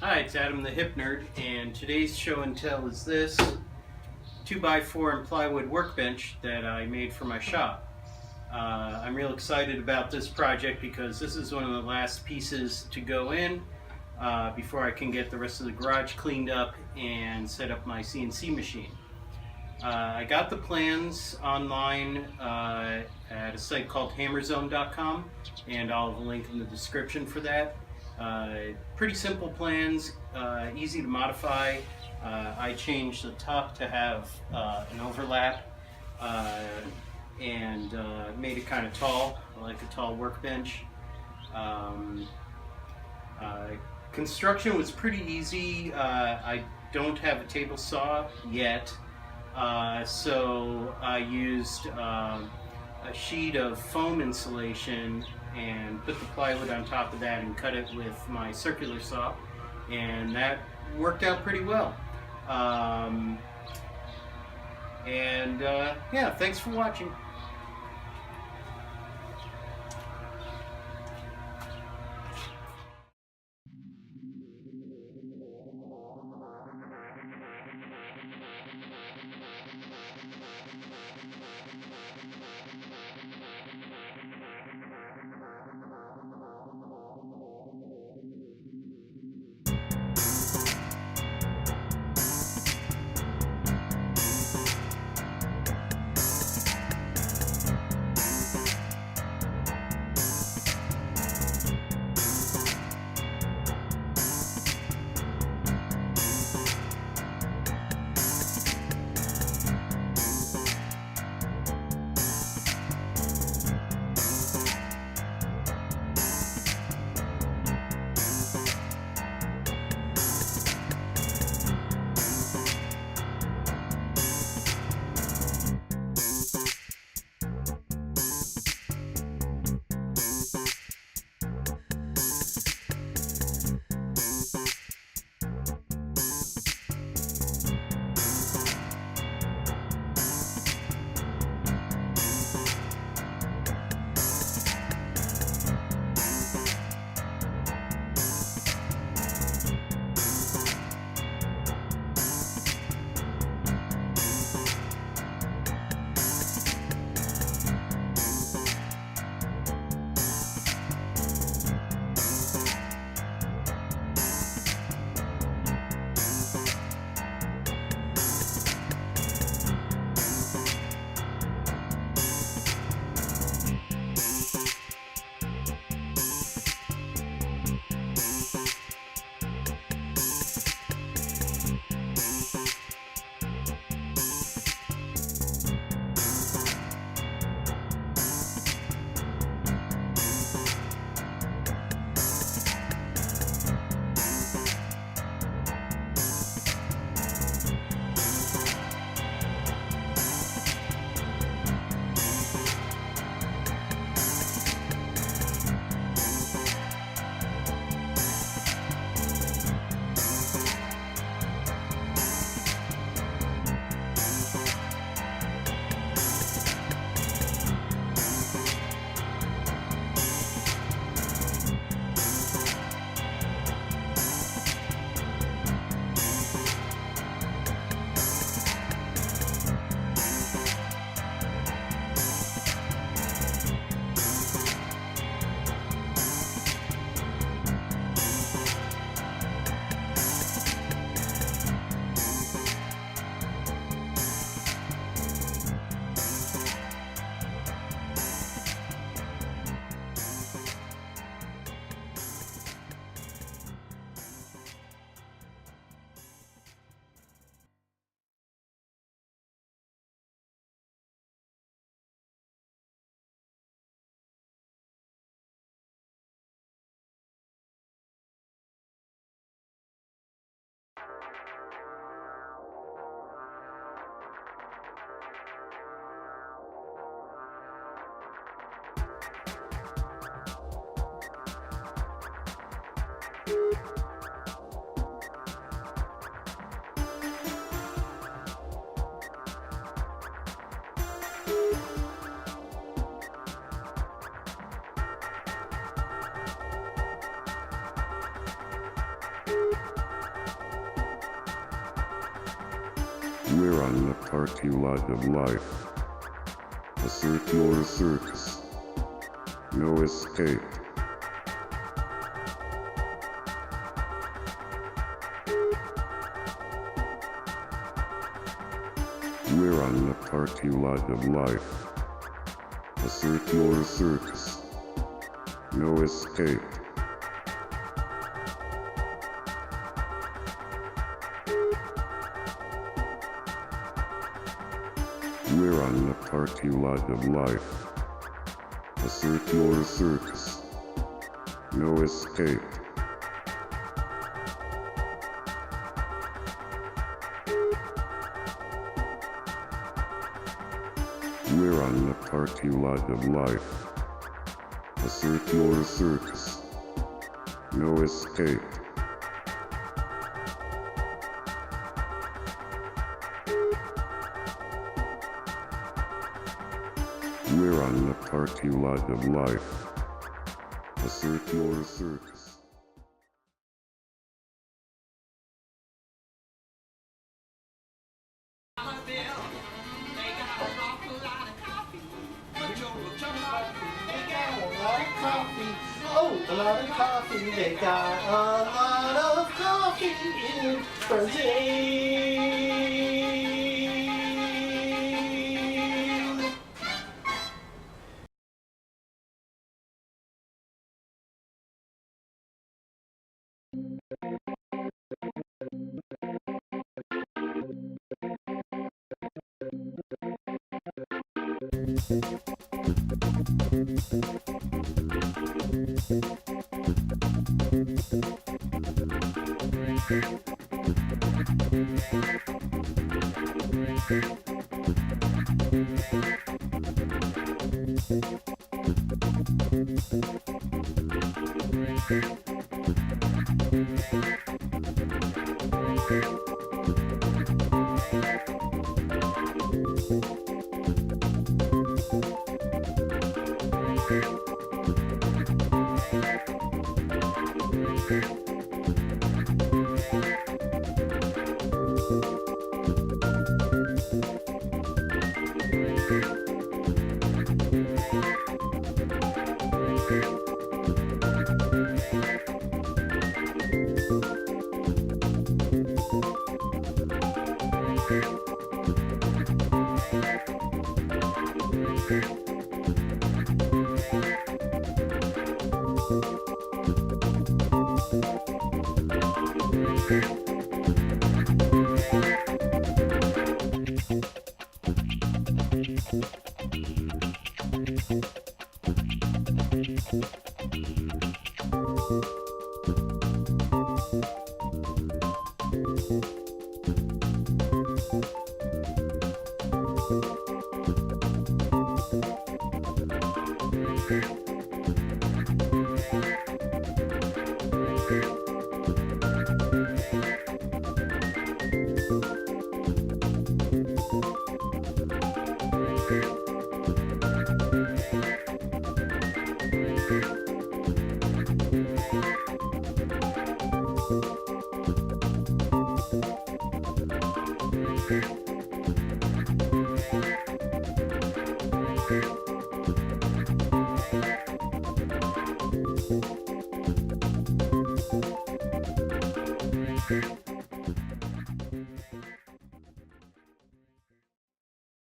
Hi, it's Adam the HipNerd, and today's show and tell is this 2x4 and plywood workbench that I made for my shop. I'm real excited about this project because this is one of the last pieces to go in before I can get the rest of the garage cleaned up and set up my CNC machine. I got the plans online at a site called hammerzone.com, and I'll have a link in the description for that. Pretty simple plans, easy to modify. I changed the top to have an overlap and made it kind of tall, like a tall workbench. Construction was pretty easy. I don't have a table saw yet, so I used a sheet of foam insulation and put the plywood on top of that and cut it with my circular saw, and that worked out pretty well. Yeah, thanks for watching. We're on the parking lot of life. Assert your asserts. No escape. We're on the parking lot of life. Assert your asserts. No escape. We're on the parking lot of life. Assert your asserts. No escape. We're on the parking lot of life. Assert your asserts. No escape. We're on the parking lot of life. Assert your asserts. Oh, a lot of coffee. They got a lot of coffee in Brazil. Okay.